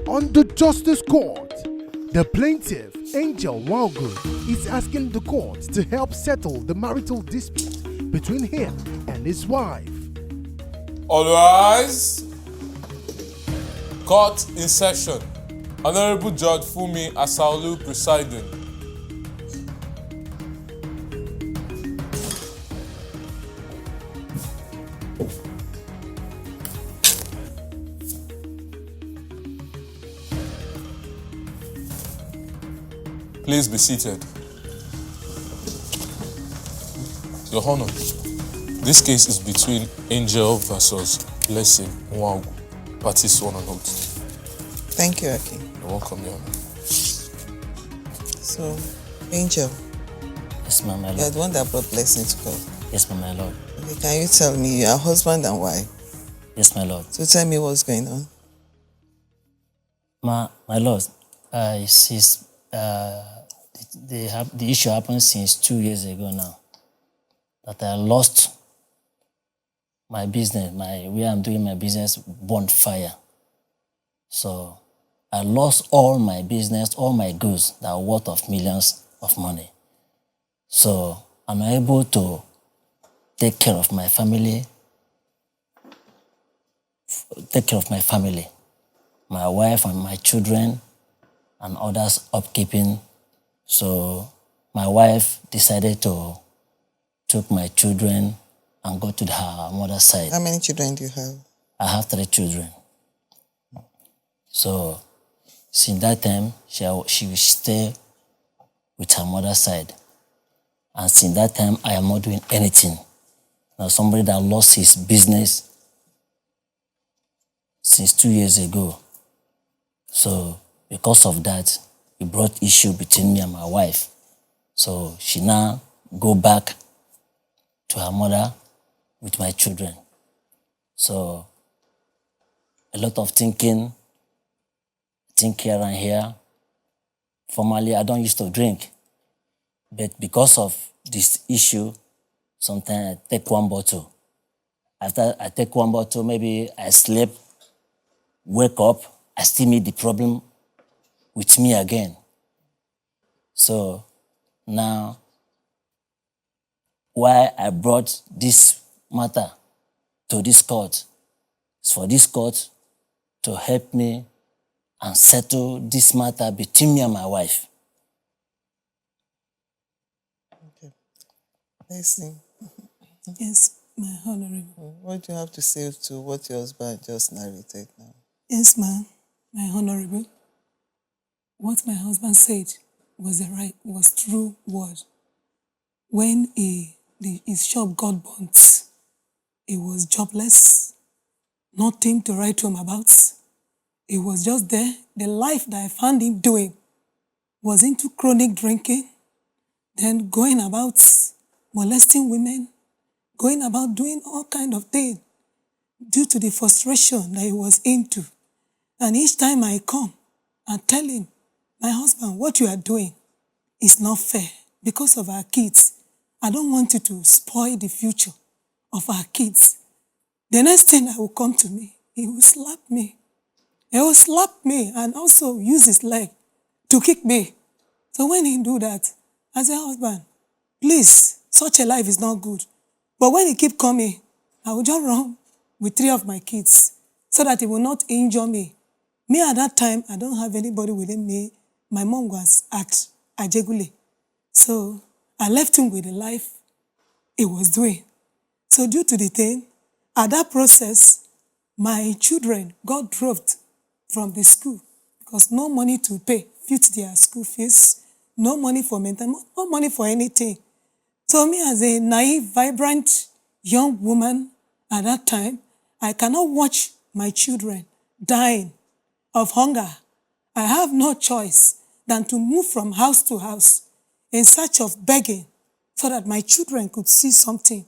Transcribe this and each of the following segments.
On the Justice Court, the plaintiff, Angel Nwaogu, is asking the court to help settle the marital dispute between him and his wife. All rise. Court in session. Honorable Judge Fumi Asaolu presiding. Please be seated. Your Honor, this case is between Angel versus Blessing Nwaogu. Parties sworn on oath. Thank you, Aki. You're welcome, Your Honor. So, Angel, Yes, ma'am, my you're lord. the one that brought Blessing to court. Yes, ma'am, my lord. Okay, can you tell me your husband and wife? Yes, my lord. So tell me what's going on. My lord, the issue happened since 2 years ago now. That I lost my business, where I'm doing my business, burnt fire. So I lost all my business, all my goods that are worth of millions of money. So I'm able to take care of my family, my wife and my children and others upkeeping. So my wife decided to took my children and go to her mother's side. How many children do you have? I have 3 children. So since that time, she will stay with her mother's side. And since that time, I am not doing anything. Now somebody that lost his business since 2 years ago. So because of that, it brought issue between me and my wife. So she now go back to her mother with my children. So a lot of thinking here and here. Formerly, I don't used to drink. But because of this issue, sometimes I take 1 bottle. After I take 1 bottle, maybe I sleep, wake up, I still meet the problem with me again. So now, why I brought this matter to this court is for this court to help me and settle this matter between me and my wife. Okay. Blessing, Yes, my honorable. what do you have to say to what your husband just narrated now? Yes, ma'am, my honorable. What my husband said was true word. When his shop got burnt, he was jobless, nothing to write home about. He was just there. The life that I found him doing was into chronic drinking, then going about molesting women, going about doing all kind of things due to the frustration that he was into. And each time I come and tell him, my husband, what you are doing is not fair because of our kids. I don't want you to spoil the future of our kids. The next thing that will come to me, he will slap me. He will slap me and also use his leg to kick me. So when he do that, I say, husband, please, such a life is not good. But when he keep coming, I will just run with 3 of my kids so that he will not injure me. Me at that time, I don't have anybody within me. My mom was at Ajegule. So I left him with the life he was doing. So due to the thing, at that process, my children got dropped from the school because no money to pay, fit their school fees, no money for maintenance, no money for anything. So me as a naive, vibrant young woman at that time, I cannot watch my children dying of hunger. I have no choice than to move from house to house in search of begging so that my children could see something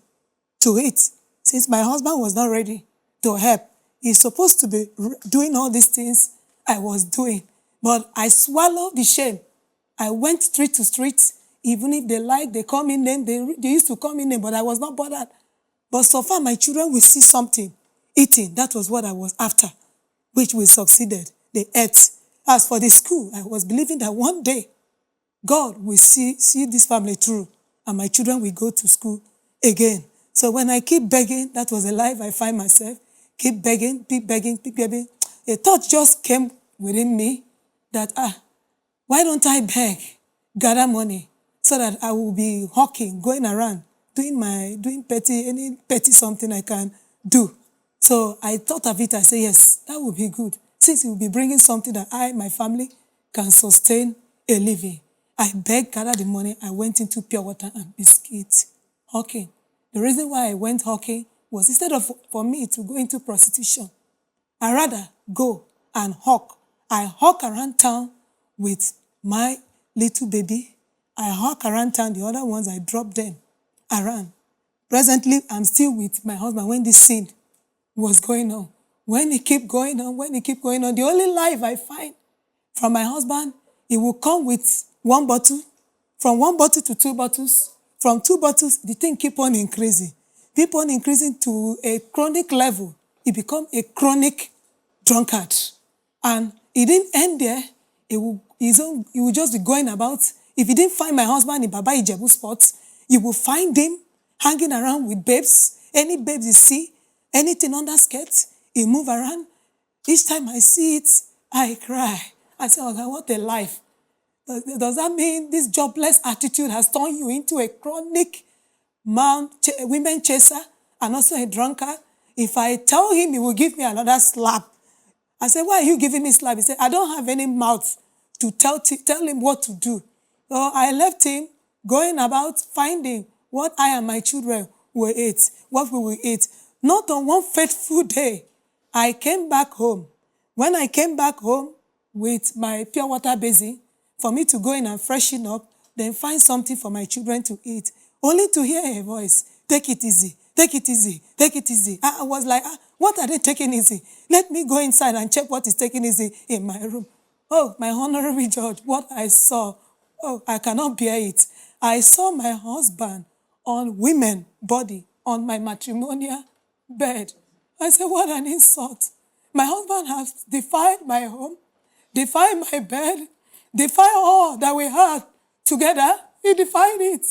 to eat. Since my husband was not ready to help, he's supposed to be doing all these things I was doing. But I swallowed the shame. I went street to street. Even if they like, they call me name, they used to call me name, but I was not bothered. But so far, my children will see something eating. That was what I was after, which we succeeded. they ate. As for the school, I was believing that one day God will see this family through and my children will go to school again. So when I keep begging, that was a life I find myself, keep begging, keep begging, keep begging. A thought just came within me that, why don't I beg, gather money, so that I will be hawking, going around, doing any petty something I can do. So I thought of it, I said, yes, that would be good. Since it will be bringing something that my family can sustain a living. I begged, gathered the money, I went into pure water and biscuits, hawking. The reason why I went hawking was instead of for me to go into prostitution, I rather go and hawk. I hawk around town with my little baby. I hawk around town, the other ones I drop them around. Presently, I'm still with my husband when this scene was going on. When it keep going on, the only life I find from my husband, he will come with one bottle, from one bottle to 2 bottles, from 2 bottles, the thing keep on increasing to a chronic level. He become a chronic drunkard. And it didn't end there. He will just be going about. If he didn't find my husband in Baba Ijebu spots, you will find him hanging around with babes. Any babes you see, anything under skirts, he move around. Each time I see it, I cry. I say, oh God, what a life. Does that mean this jobless attitude has turned you into a chronic women chaser and also a drunkard? If I tell him, he will give me another slap. I said, why are you giving me slap? He said, I don't have any mouth to tell him what to do. So I left him going about finding what I and my children will eat, what we will eat. Not on one fateful day, I came back home. When I came back home with my pure water basin, for me to go in and freshen up, then find something for my children to eat, only to hear a voice, take it easy, take it easy, take it easy. I was like, what are they taking easy? Let me go inside and check what is taking easy in my room. Oh, my honorable judge, what I saw, oh, I cannot bear it. I saw my husband on women body, on my matrimonial bed. I said, what an insult. My husband has defied my home, defied my bed, defied all that we had together. He defied it.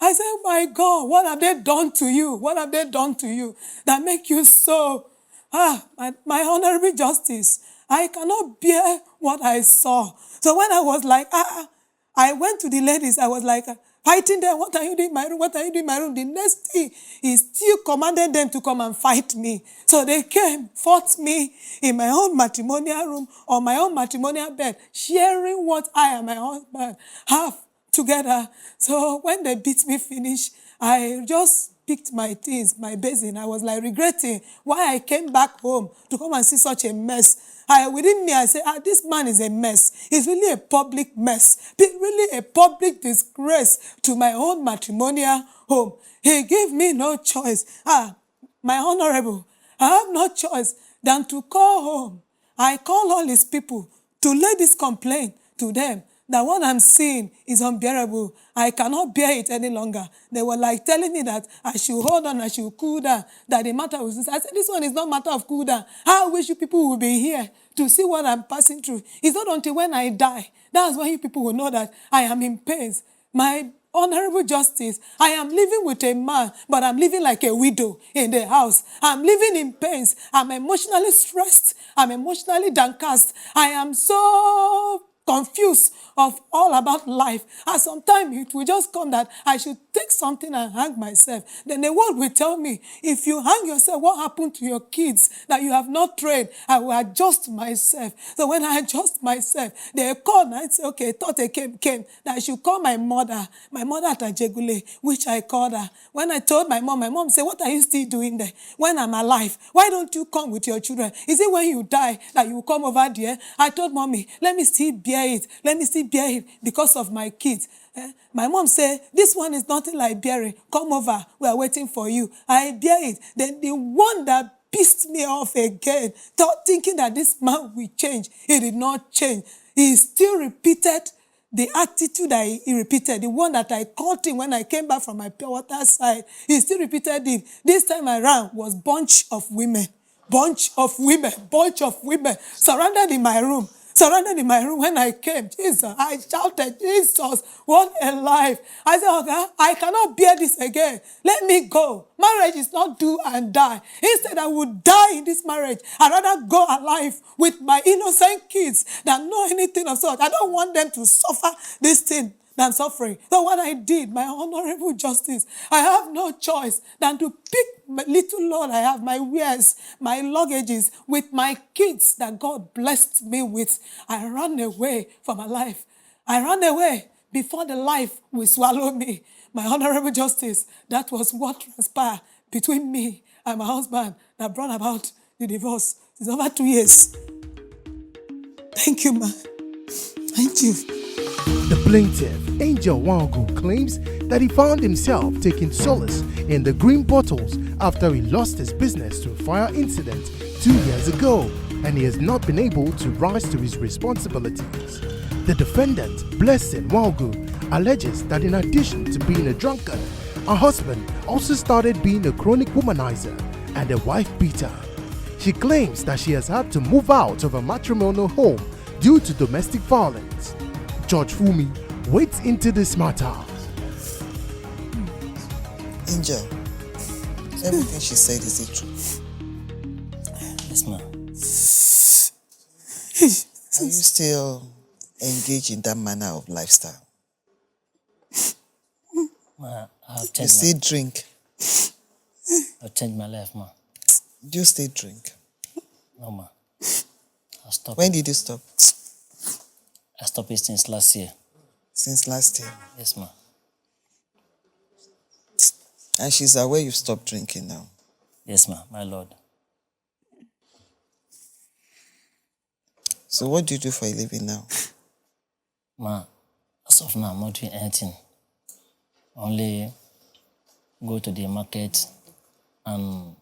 I said, my God, what have they done to you? What have they done to you that make you so? My honorable justice, I cannot bear what I saw. So when I was like, I went to the ladies. I was like, fighting them. What are you doing in my room? What are you doing in my room? The next thing, he still commanded them to come and fight me. So they came, fought me in my own matrimonial room, on my own matrimonial bed, sharing what I and my husband have together. So when they beat me finish, I just picked my things, my basin. I was like regretting why I came back home to come and see such a mess. Within me, I say, this man is a mess. He's really a public mess. Really a public disgrace to my own matrimonial home. He gave me no choice. My honorable, I have no choice than to call home. I call all his people to lay this complaint to them that what I'm seeing is unbearable. I cannot bear it any longer. They were like telling me that I should hold on, I should cool down, that the matter was this. I said, this one is not a matter of cool down. I wish you people will be here to see what I'm passing through. It's not until when I die, that's when you people will know that I am in pains. My honorable justice, I am living with a man, but I'm living like a widow in the house. I'm living in pains. I'm emotionally stressed. I'm emotionally downcast. I am so confused of all about life. And sometimes it will just come that I should take something and hang myself. Then the world will tell me, if you hang yourself, what happened to your kids that you have not trained? I will adjust myself. So when I adjust myself, they call and I say, okay, thought they came, that I should call my mother at Ajegule, which I called her. When I told my mom said, what are you still doing there? When I'm alive, why don't you come with your children? Is it when you die that you come over there? I told mommy, let me still bear it. Let me still bear it because of my kids. My mom said, this one is nothing like bearing. Come over. We are waiting for you. I bear it. Then the one that pissed me off again, thinking that this man will change. He did not change. He still repeated the attitude that he repeated, the one that I called him when I came back from my pure water side. He still repeated it. This time around was bunch of women bunch of women surrounded in my room. When I came, Jesus, I shouted, Jesus, what a life. I said, okay, I cannot bear this again. Let me go. Marriage is not do and die. Instead, I would die in this marriage. I'd rather go alive with my innocent kids than know anything of such. I don't want them to suffer this thing than suffering. So what I did, my honorable justice, I have no choice than to pick my little Lord I have, my wares, my luggages, with my kids that God blessed me with. I ran away for my life. I ran away before the life will swallow me. My honorable justice, that was what transpired between me and my husband that brought about the divorce. It's over 2 years. Thank you, ma. Thank you. The plaintiff, Angel Nwaogu, claims that he found himself taking solace in the green bottles after he lost his business to a fire incident 2 years ago, and he has not been able to rise to his responsibilities. The defendant, Blessing Nwaogu, alleges that in addition to being a drunkard, her husband also started being a chronic womanizer and a wife beater. She claims that she has had to move out of her matrimonial home due to domestic violence. Judge Fumi wades into this matter. Angel, everything she said, is it true? Yes, ma'am. Are you still engaged in that manner of lifestyle? Ma, I've You changed still drink? I've changed my life, ma. Do you still drink? No, ma. I stopped. When did you stop? I stopped it since last year. Since last year. Yes, ma. And she's aware you've stopped drinking now. Yes, ma, my lord. So what do you do for a living now? Ma, as of now, I'm not doing anything. Only go to the market and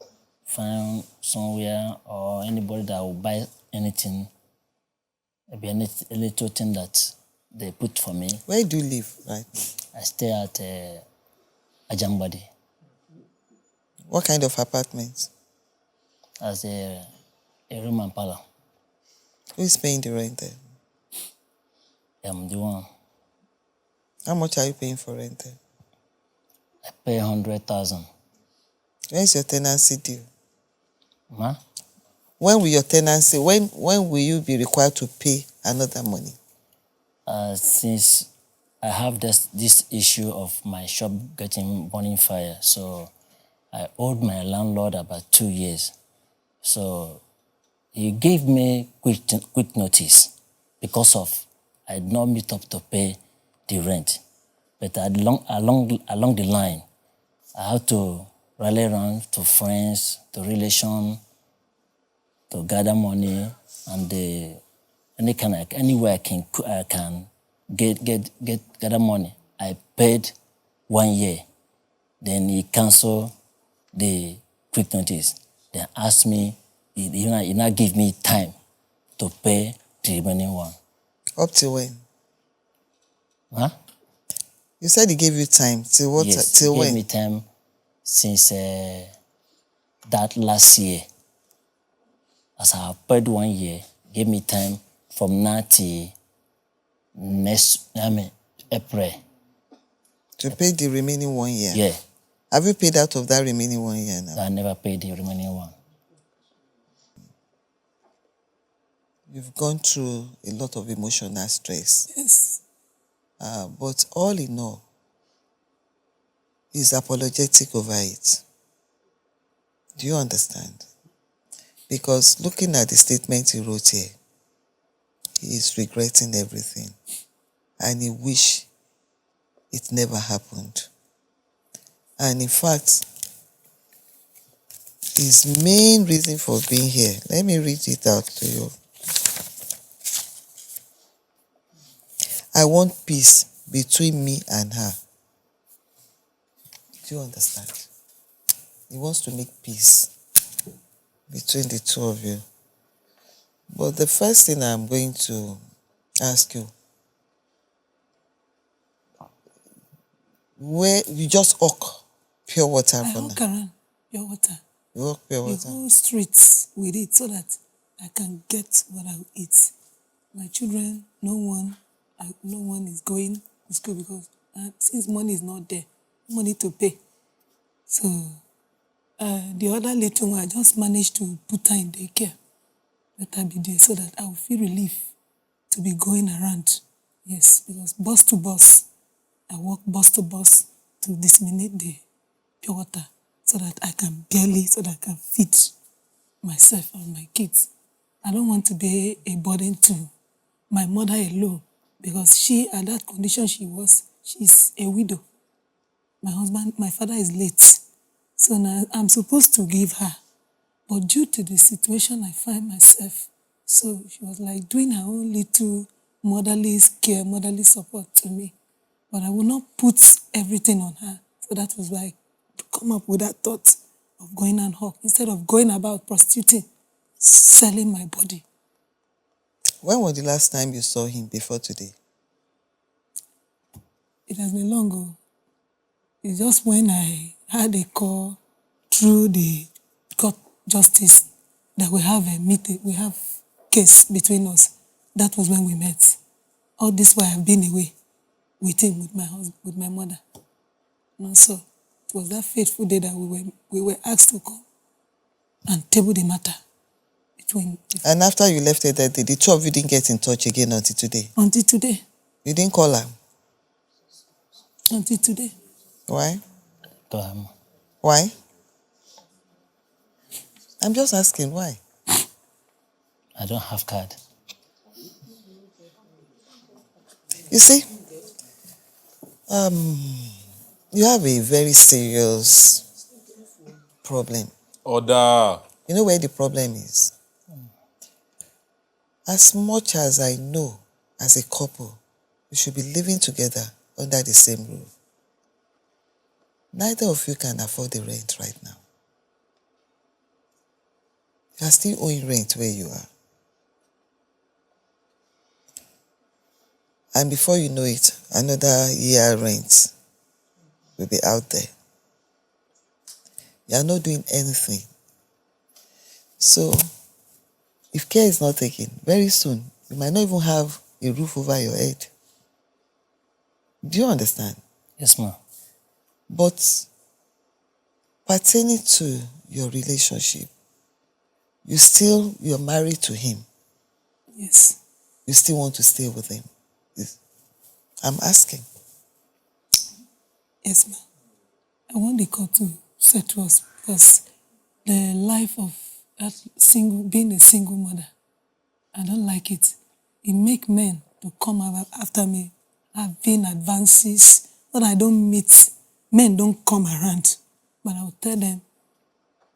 find somewhere or anybody that will buy anything, maybe any little thing that they put for me. Where do you live right now? I stay at Ajambadi What kind of apartment? as a room and parlor. Who is paying the rent there? I'm the one. How much are you paying for rent there? I pay 100,000. When is your tenancy due? Ma, When will your tenancy, when will you be required to pay another money? since I have this issue of my shop getting burning fire, so I owed my landlord about 2 years. So he gave me quick notice because of I did not meet up to pay the rent. But along the line, I have to rally around to friends, to relations, to gather money, and anywhere I can gather money. I paid 1 year. Then he canceled the quick notice. Then asked me, he now give me time to pay the remaining one. Up to when? Huh? You said he gave you time. Till what? Yes, Till he when? gave me time since that last year. As I have paid 1 year, gave me time from now till April. To pay the remaining 1 year? Yeah, Have you paid out of that remaining 1 year now? I never paid the remaining one. You've gone through a lot of emotional stress. Yes. But all in all, he's apologetic over it. Do you understand? Because looking at the statement he wrote here, he is regretting everything. And he wish it never happened. And in fact, his main reason for being here, let me read it out to you. I want peace between me and her. Do you understand? He wants to make peace between the two of you. But the first thing I'm going to ask you, where you just hawk pure water I for walk now. around your water. You walk pure the water. whole streets with it so that I can get what I will eat. My children, no one is going to school because since money is not there, money to pay. So the other little one, I just managed to put her in daycare. Let her be there so that I will feel relief to be going around. Yes, because bus to bus, I walk bus to bus to disseminate the pure water so that I can feed myself and my kids. I don't want to be a burden to my mother alone because she, at that condition she's a widow. My father is late. So now I'm supposed to give her. But due to the situation I find myself, so she was like doing her own little motherly care, motherly support to me. But I will not put everything on her. So that was why I come up with that thought of going and hawk instead of going about prostituting, selling my body. When was the last time you saw him before today? It has been long ago. It's just when I had a call through the court justice that we have a meeting, we have case between us. That was when we met. All this while I've been away with him, with my husband, with my mother. And so it was that fateful day that we were asked to come and table the matter between. And after you left her that day, the two of you didn't get in touch again until today? Until today. You didn't call her? Until today. Why? To Why? I'm just asking why. I don't have card. You see, you have a very serious problem. Order. You know where the problem is? As much as I know, as a couple, you should be living together under the same roof. Neither of you can afford the rent right now. You are still owing rent where you are. And before you know it, another year rent will be out there. You are not doing anything. So, if care is not taken, very soon, you might not even have a roof over your head. Do you understand? Yes, ma'am. But pertaining to your relationship, you're married to him. Yes. You still want to stay with him. I'm asking. Yes, ma'am. I want the court to settle us because the life of being a single mother, I don't like it. It makes men to come after me, having advances that I don't meet. Men don't come around. But I will tell them,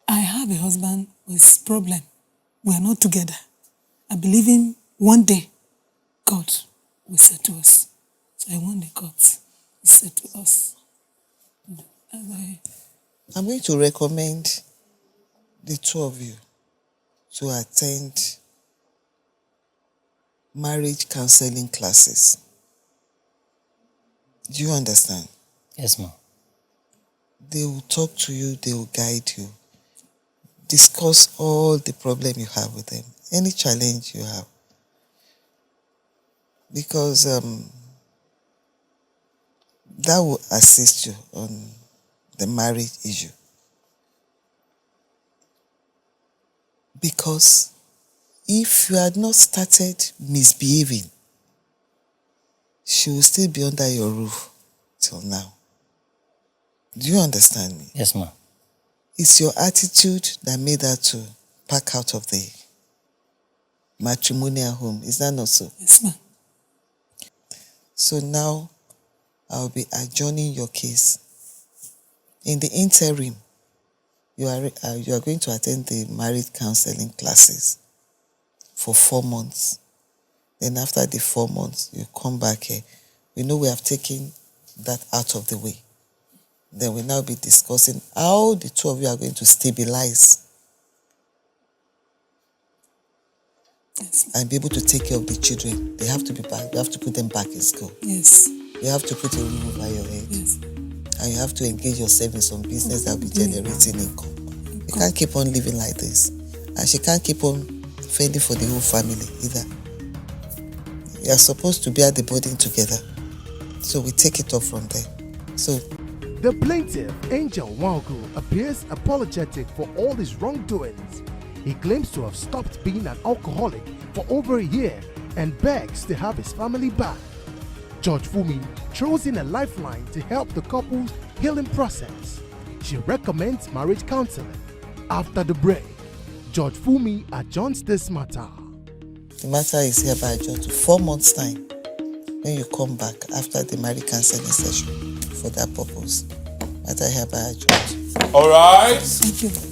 I have a husband with problem. We are not together. I believe in one day, God will settle us. So I want the court to settle us. I'm going to recommend the two of you to attend marriage counseling classes. Do you understand? Yes, ma'am. They will talk to you, they will guide you. Discuss all the problem you have with them, any challenge you have. Because that will assist you on the marriage issue. Because if you had not started misbehaving, she will still be under your roof till now. Do you understand me? Yes, ma'am. It's your attitude that made her to pack out of the matrimonial home. Is that not so? Yes, ma'am. So now I'll be adjourning your case. In the interim, you are going to attend the marriage counseling classes for 4 months. Then after the 4 months, you come back here. We know we have taken that out of the way. Then we'll now be discussing how the two of you are going to stabilize and be able to take care of the children. They have to be back. You have to put them back in school. Yes. You have to put a roof over your head. Yes. And you have to engage yourself in some business that will be generating income. You can't keep on living like this. And she can't keep on fending for the whole family either. You are supposed to bear the burden together. So we take it off from there. So The plaintiff, Angel Nwaogu, appears apologetic for all his wrongdoings. He claims to have stopped being an alcoholic for over a year and begs to have his family back. Judge Funmi throws in a lifeline to help the couple's healing process. She recommends marriage counseling. After the break, Judge Funmi adjourns this matter. the matter is hereby adjourned to 4 months' time when you come back after the marriage counseling session for that purpose. Matter hereby adjourned. All right. Thank you.